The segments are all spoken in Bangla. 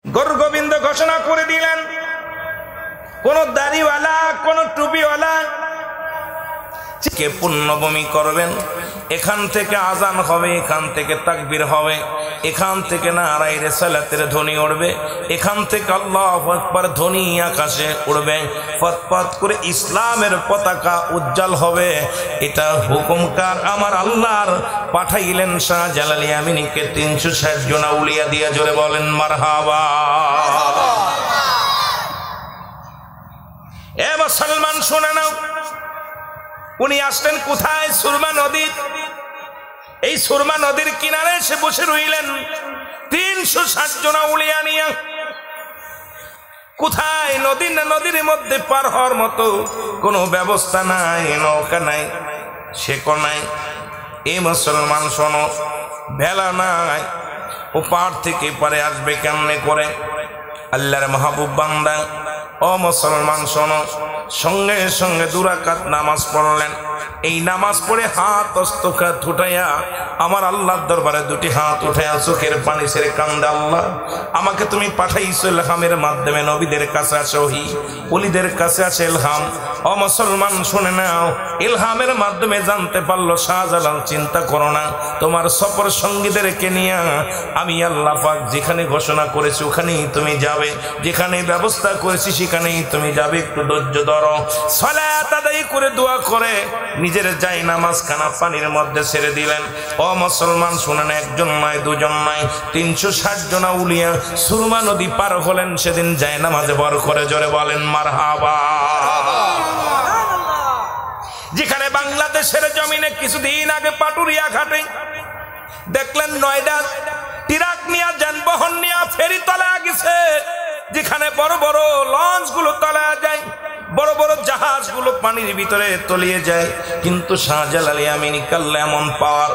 গরু গোবিন্দ ঘোষণা করে দিলেন, কোন দাড়িওয়ালা কোন টুপিওয়ালা কে পুণ্যভূমি করবেন, এখান থেকে আজান হবে, এখান থেকে তাকবীর হবে, এখান থেকে নারায়ে রিসালাতের ধ্বনি উঠবে, এখান থেকে আল্লাহু আকবার ধ্বনি আকাশে উঠবে, ফতফত করে ইসলামের পতাকা উজ্জ্বল হবে। এটা হুকুমকার আমার আল্লাহর পাঠাইলেন শাহজালাল ইয়ামিনীকে 360 জন আউলিয়া দিয়া। জোরে বলেন মারহাবা। এ মুসলমান শুনে নাও, উনি আসলেন কোথায়? সুরমা নদী। এই সুরমা নদীর কিনারে এসে বসে রইলেন 360 জন আউলিয়া নিয়ে। কোথায়? নদীর মধ্যে পার হওয়ার মতো কোনো ব্যবস্থা নাই, নৌকা নাই, শেকো নাই। এই মুসলমান শোনো, ভেলা নাই, ও পার থেকে পারে আসবে কেমনে করে? আল্লাহর মাহবুব বান্দা ও মুসলমান শোনো, সঙ্গে সঙ্গে 2 রাকাত নামাজ পড়লেন। এই নামাজ পড়ে হাত অস্তকাত উঠাইয়া আমার আল্লাহর দরবারে 2টি হাত উঠাইয়া চোখের পানি ছেড়ে কান্দে, আল্লাহ আমাকে তুমি পাঠাইছো ইলহামের মাধ্যমে, নবীদের কাছে আছে ওহী, ওলিদের কাছে আছে ইলহাম। ও মুসলমান শুনে নাও, ইলহামের মাধ্যমে জানতে পারলো শাহজালাল চিন্তা করো না, তোমার সফর সঙ্গীদেরকে নিয়ে আমি আল্লাহ পাক যেখানে ঘোষণা করেছি ওখানেই তুমি যাবে, যেখানে ব্যবস্থা করেছি সেখানেই তুমি যাবে। একটু ধৈর্য ধরো। সালাত আদায় করে দোয়া করে নিজের যাই নামাজ খানা পানির মধ্যে ছেড়ে দিলেন। ও মুসলমান শুনেন, 1 জন নয় 2 জন নয়, 360 জন আউলিয়া সুরমা নদী পার হলেন সেদিন যাই নামাজে ভর করে। জোরে বলেন মারহাবা। যেখানে বাংলাদেশের জমিনে কিছুদিন আগে পাটুরিয়া ঘাটে দেখলেন 9টা ট্রাক নিয়ে যানবাহন নিয়ে ফেরি তলায় গেছে, যেখানে বড় বড় লঞ্চ গুলো তলায় যায়, বড় বড় জাহাজগুলো পানির ভিতরে তলিয়ে যায়। কিন্তু শাহজালাল ইয়ামিনী কাল্লা এমন পাওয়ার,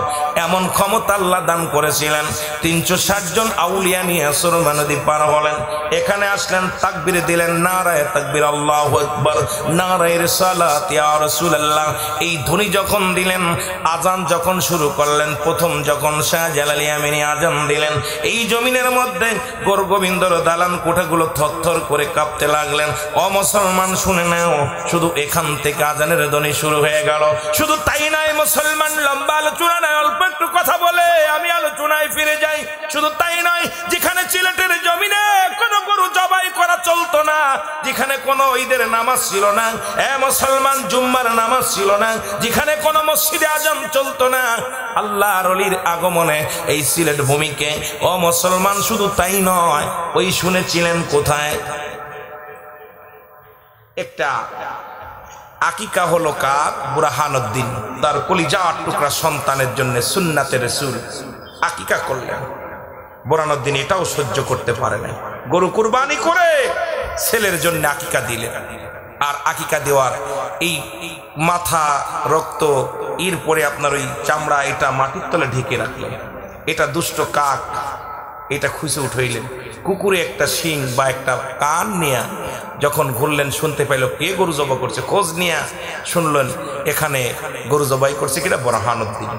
এমন ক্ষমতা আল্লাহ দান করেছিলেন, 360 জন আউলিয়া নিয়ে সুরমা নদী পার হলেন। এখানে আসলেন, তাকবীর দিলেন, নারায়ে তাকবীর, আল্লাহু আকবার, নারায়ে রিসালাত ইয়া রাসূলুল্লাহ। এই ধ্বনি যখন দিলেন, আজান যখন শুরু করলেন, প্রথম যখন শাহজালাল ইয়ামিনী আজান দিলেন, এই জমিনের মধ্যে গরু গোবিন্দর দালান কোঠাগুলো থরথর করে কাঁপতে লাগলেন। ও মুসলমান শুনে নাও, শুধু এখান থেকে আজানের ধ্বনি শুরু হয়ে গেল। শুধু তাই নয় মুসলমান, লম্বা আলোচনা নয়, অল্প একটু কথা বলে আমি আলোচনায় ফিরে যাই। শুধু তাই নয়, যেখানে সিলেটের জমিনে কোনো গরু জবাই করা চলতো না, যেখানে কোনো ঈদের নামাজ ছিল না, এ মুসলমান জুম্মার নামাজ ছিল না, যেখানে কোনো মসজিদে আজান চলতো না, আল্লাহর ওলির আগমনে এই সিলেট ভূমিকে ও মুসলমান শুধু তাই নয়, ওই শুনেছিলেন কোথায়? একটা আকিকা হলো কার? বুরহানুদ্দিন তার কলিজার টুকরা সন্তানের জন্য সুন্নাতে রাসূল আকিকা করলেন। বুরহানুদ্দিন এটাও সহ্য করতে পারে না, গরু কুরবানি করে ছেলের জন্য আকিকা দিলেন। আর আকিকা দেওয়ার এই মাথা রক্ত, এরপরে আপনার ওই চামড়া, এটা মাটির তলে ঢেকে রাখলেন। এটা দুষ্ট কাক এটা খুঁজে উঠাইলেন। কুকুরে একটা শিং বা একটা কান নিয়ে যখন ঘুরলেন, শুনতে পাইল কে গরু জবাই করছে, খোঁজ নিয়ে শুনলেন এখানে গরু জবাই করছে কিনা বুরহানুদ্দিন।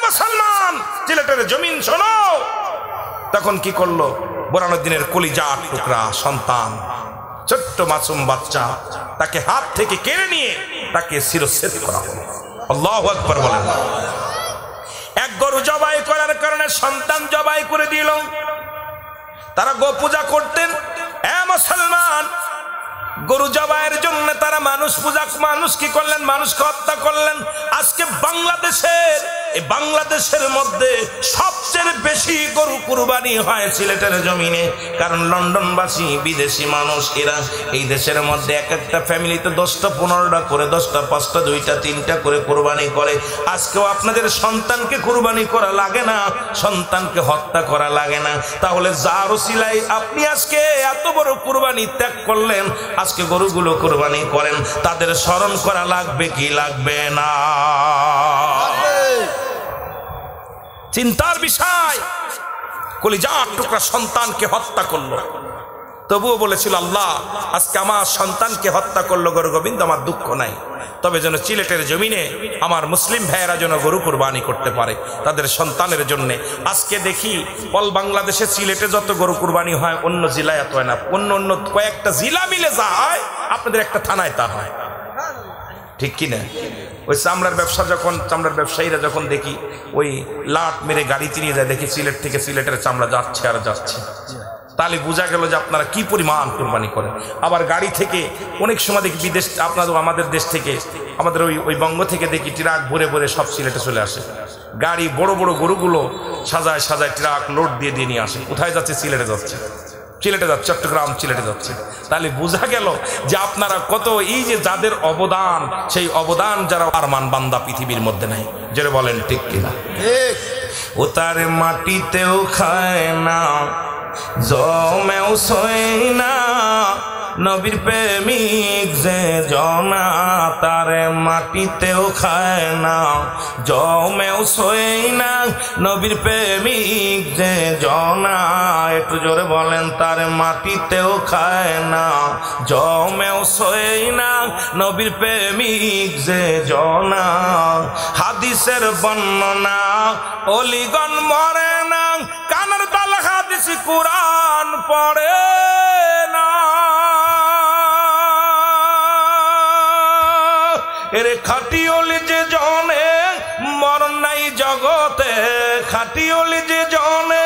মুসলমান সিলেটের জমিন শোনো, তখন কি করলো? বুরহানুদ্দিনের কলিজার টুকরা সন্তান, ছোট্ট মাসুম বাচ্চা, তাকে হাত থেকে কেড়ে নিয়ে তাকে শিরচ্ছেদ করা হলো। আল্লাহু আকবার বলেন। এক গরু জবাই করার কারণে সন্তান জবাই করে দিল। তারা গো পূজা করতেন। মুসলমান গরু জবাইয়ের জন্য তারা মানুষ পূজা, মানুষ কি করলেন? মানুষকে হত্যা করলেন। আজকে বাংলাদেশের মধ্যে সবচেয়ে বেশি গরু কুরবানি হয় সিলেটের জমিনে, কারণ লন্ডনবাসী বিদেশি মানুষ এরা এই দেশের মধ্যে এক একটা ফ্যামিলিতে 10টা 15টা করে, 10টা 5টা 2টা 3টা করে কুরবানি করে। আজকেও আপনাদের সন্তানকে কুরবানি করা লাগে না, সন্তানকে হত্যা করা লাগে না। তাহলে যার ওসিলায় আপনি আজকে এত বড় কুরবানি ত্যাগ করলেন, আজকে গরুগুলো কুরবানি করেন, তাদের স্মরণ করা লাগবে কি লাগবে না? চিন্তার বিষয়। কলিজার টুকরা সন্তানকে হত্যা করলো। তবুও বলেছিল, আল্লাহ আজকে আমার সন্তানকে হত্যা করলো গরু গোবিন্দ, আমার দুঃখ নাই, তবে যেন সিলেটের জমিনে আমার মুসলিম ভাইয়েরা যেন গরু কুরবানি করতে পারে তাদের সন্তানের জন্য। আজকে দেখি অল বাংলাদেশে সিলেটে যত গরু কুরবানি হয় অন্য জেলায় এত হয় না, অন্য অন্য কয়েকটা জেলা মিলে যা হয় আপনাদের একটা থানায় তা হয়, ঠিক কিনা? ওই চামড়ার ব্যবসা যখন চামড়ার ব্যবসায়ীরা যখন দেখি ওই লাট মেরে গাড়িতে নিয়ে যায়, দেখি সিলেট থেকে সিলেটের চামড়া যাচ্ছে আর যাচ্ছে, তাহলে বোঝা গেল যে আপনারা কি পরিমাণ কুরবানি করেন। আবার গাড়ি থেকে অনেক সময় দেখি বিদেশ, আপনাদের আমাদের দেশ থেকে আমাদের ওই বঙ্গ থেকে দেখি ট্রাক ভরে ভরে সব সিলেটে চলে আসে, গাড়ি বড় বড় গরুগুলো সাজায় সাজায় ট্রাক লোড দিয়ে দিয়ে নিয়ে আসে। কোথায় যাচ্ছে? সিলেটে যাচ্ছে, সিলেটে যাচ্ছে, চট্টগ্রাম সিলেটে যাচ্ছে। তাহলে বোঝা গেল যে আপনারা কত, এই যে যাদের অবদান, সেই অবদান যারা আরমান বান্দা পৃথিবীর মধ্যে নাই, যেটা বলেন ঠিক কিনা? ও তার মাটিতেও খায় না, জমেও সই না, নবীর প্রেমিক যে জনা, তারে মাটিতেও খায় না, জমেও সই না, নবীর প্রেমিক যে জনা। একটু জোরে বলেন, তারে মাটিতেও খায় না, জমেও সই না, নবীর প্রেমিক যে জনা। হাদিসের বর্ণনা অলিগণ মরে না, কানের তাল হাদিস কুরআন পড়ে না, এরে খাটিওলি যে জনে মরণ নাই জগতে, খাটিওলি যে জনে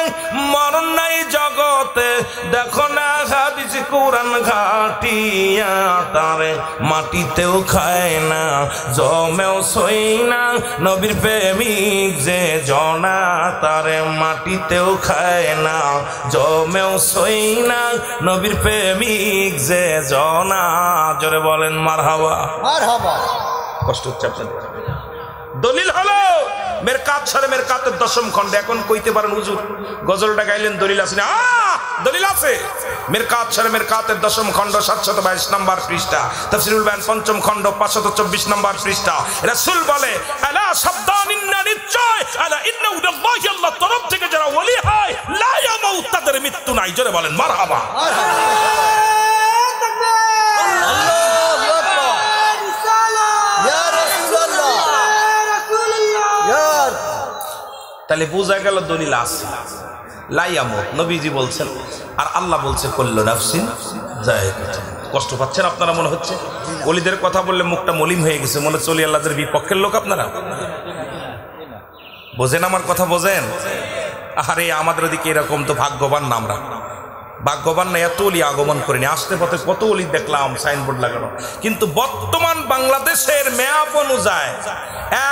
মরণ নাই জগতে, দেখো না হাদিস কুরআন ঘাটিয়া, তারে মাটিতেও খায় না, জমেও সই না, নবীর প্রেমিক যে জনা, তারে মাটিতেও খায় না, জমেও সই না, নবীর প্রেমিক যে জনা। জোরে বলেন মারহাবা, মারহাবা। কষ্ট হচ্ছে আপনাদের? দলিল হলো মেরকাত সারে মেরকাতের 10ম খণ্ডে। এখন কইতে পারেন হুজুর গজলটা গাইলেন দলিল আছে না? দলিল আছে। মেরকাত সারে মেরকাতের 10ম খণ্ড 722 নম্বর পৃষ্ঠা, তাফসীরুল বায়ান 5ম খণ্ড 524 নম্বর পৃষ্ঠা। রাসূল বলে, আলা সাবধানিন্না, নিশ্চয়, আলা ইন্না উদাল্লাহি, আল্লাহ তরফ থেকে যারা ওলি হয়, লা ইয়ামুত, তাদের মৃত্যু নাই। জোরে বলেন মারহাবা। তাহলে বোঝা গেল দলিল আছে, লাইয়ামত নবীজি বলছেন, আর আল্লাহ বলছে কুল্লু নাফসিন যায়কাতুল। কষ্ট পাচ্ছেন আপনারা মনে হচ্ছে? ওলিদের কথা বললে মুখটা মলিন হয়ে গেছে, মনে চলি আল্লাহদের বিপক্ষের লোক আপনারা। বোঝেন আমার কথা? বোঝেন? আরে আমাদের ওদিকে এরকম তো ভাগ্যবান না আমরা, ভাগ্যবান না, এত অলি আগমন করিনি। আসতে পথে কত অলি দেখলাম সাইনবোর্ড লাগানো, কিন্তু বর্তমান বাংলাদেশের ম্যাপ অনুযায়ী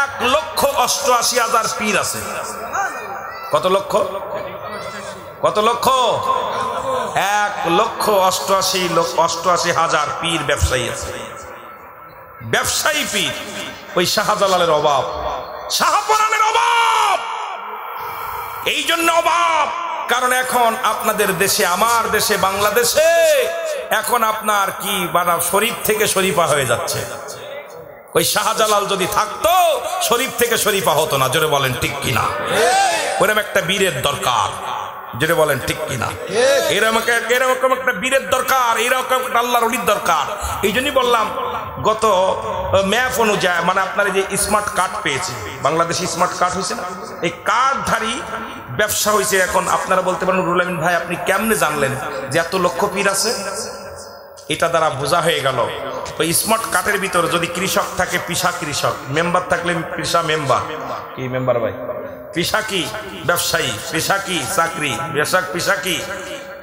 1,88,000 পীর আছে। কত লক্ষ? কত লক্ষ? 1,88,000 পীর ব্যবসায়ী আছে। ব্যবসায়ী পীর। ওই শাহজালালের অভাব, শাহপরানের অভাব, এই জন্য অভাব। কারণ এখন আপনাদের দেশে, আমার দেশে বাংলাদেশে এখন আপনার কি বানা, শরীফ থেকে শরীফা হয়ে যাচ্ছে। ওই শাহজালাল যদি থাকতো শরীফ থেকে শরীফা হতো না। জোরে বলেন ঠিক কিনা? ওরকম একটা বীরের দরকার। জোরে বলেন ঠিক কিনা? এরকম একটা বীরের দরকার, এরকম একটা আল্লাহর ওলির দরকার। এই জন্যই বললাম, গত ম্যাপ অনুযায়ী, মানে আপনার যে স্মার্ট কার্ড পেয়েছে, বাংলাদেশে স্মার্ট কার্ড হয়েছে না, এই কার্ডধারী ব্যবসা হয়েছে। এখন আপনারা বলতে পারেন, রুহুল আমিন ভাই আপনি কেমনে জানলেন যে এত লক্ষ পীর আছে? এটা দ্বারা বোঝা হয়ে গেল, ওই স্মার্ট কার্ডের ভিতরে যদি কৃষক থাকে পিসা কৃষক, মেম্বার থাকলে পিসা মেম্বার। কি মেম্বার ভাই? পিসা কি ব্যবসায়ী, পিসা কি চাকরি, পিসা কি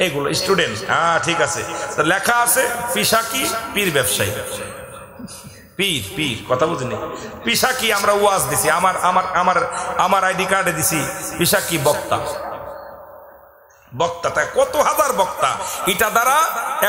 এগুলো স্টুডেন্ট। হ্যাঁ ঠিক আছে, তো লেখা আছে পিসা কি পীর ব্যবসায়ী। পীর পীর কথা বুঝিনি। পিসা কি আমরা ওয়াজ দিছি, আমার আমার আমার আমার আইডি কার্ডে দিছি পিসা কি বক্তা। বক্তা, তাই কত হাজার বক্তা। এটা দ্বারা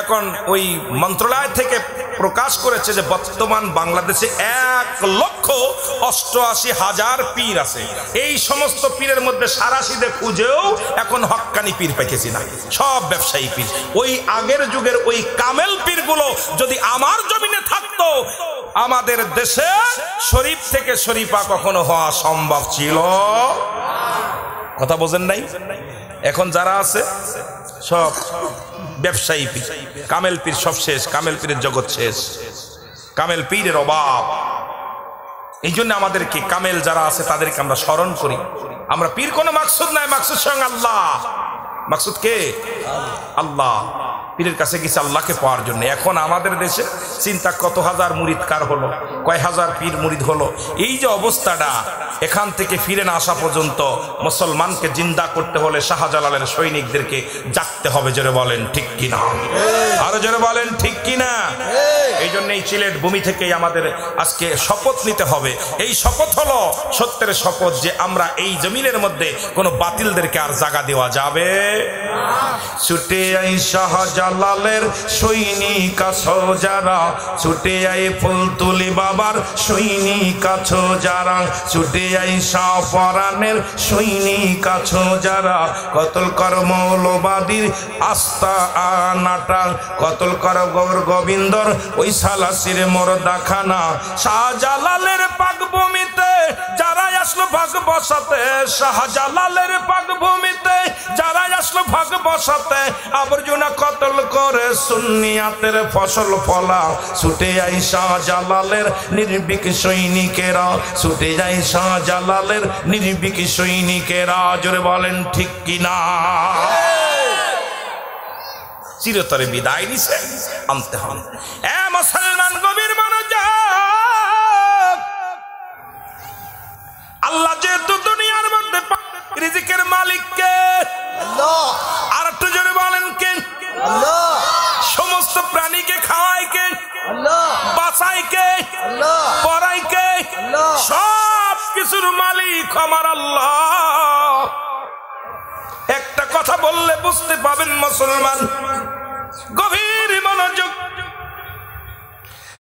এখন ওই মন্ত্রণালয় থেকে প্রকাশ করেছে যে বর্তমান বাংলাদেশে 1,88,000 পীর আছে। এই সমস্ত পীরের মধ্যে সারাশিদে খুঁজেও এখন হক্কানি পীর পাইতেছি না, সব ব্যবসায়ী পীর। ওই আগের যুগের ওই কামেল পীরগুলো যদি আমার জমিনে থাকতো, আমাদের দেশে শরীফ থেকে শরীফা কখনো হওয়া সম্ভব ছিল? কথা বোঝেন নাই? এখন যারা আছে সব ব্যবসায়ী পীর, কামেল পীর সব শেষ, কামেল পীরের জগৎ শেষ, কামেল পীরের অভাব। এই জন্য আমাদেরকে কামেল যারা আছে তাদেরকে আমরা স্মরণ করি। আমরা পীর কোনো মাকসুদ নাই, মাকসুদ স্বয়ং আল্লাহ। মাকসুদ কে? আল্লাহ। পীরের কাছে গেছে আল্লাহকে পাওয়ার জন্য। এখন আমাদের দেশে চিন্তা কত হাজার মুরিদ কার হলো, কয় হাজার পীর মুরিদ হলো। এই যে অবস্থাটা, এখান থেকে ফিরে না আসা পর্যন্ত মুসলমানকে জিন্দা করতে হলে শাহজালালের সৈনিকদেরকে জাগতে হবে। জোরে বলেন ঠিক কিনা? আরো জোরে বলেন ঠিক কিনা? এই জন্য এই সিলেট ভূমি থেকেই আমাদের আজকে শপথ নিতে হবে। এই শপথ হলো সত্যের শপথ যে আমরা এই জমিনের মধ্যে কোনো বাতিলদেরকে আর জায়গা দেওয়া যাবে। ছুটে আই শাহজালালের সৈনিক আছো যারা, ছুটে আই ফুলতুলি বাবার সৈনিক আছো যারা, ছুটে আই শাহপরানের সৈনিক আছো যারা, কতল কর মৌলবাদীর আস্থা আনাটা, কতল কর গৌর গোবিন্দর ওই সালাসির মর্দাখানা। শাহজালালের পাকভূমিতে যারা আসলো ভাগ বসাতে, শাহজালালের পাকভূমিতে যারা আসলো ভাগ বসাতে, আবর্জনা কতল করে সুন্নিয়াতের ফসল ফলা। ছুটে আই শাহজালালের নির্ভীক সৈনিকেরা, ছুটে যাই শাহজালালের নির্ভীক সৈনিকেরা। জোরে বলেন ঠিক কিনা? চিরতরে বিদায় নিছে আনতে হন। এ মুসলমান গভীর মনোযোগ। আল্লাহ যেহেতু দুনিয়ার মধ্যে রিজিকের মালিক কে? আল্লাহ। আর একটু জোরে বলেন কে? আল্লাহ। সমস্ত প্রাণীকে খাওয়ায় কে? আল্লাহ। বাঁচায় কে? আল্লাহ। পড়ায় কে? আল্লাহ। সব কিছুর মালিক আমার আল্লাহ। একটা কথা বললে বুঝতে পাবেন মুসলমান, গভীর মনোযোগ।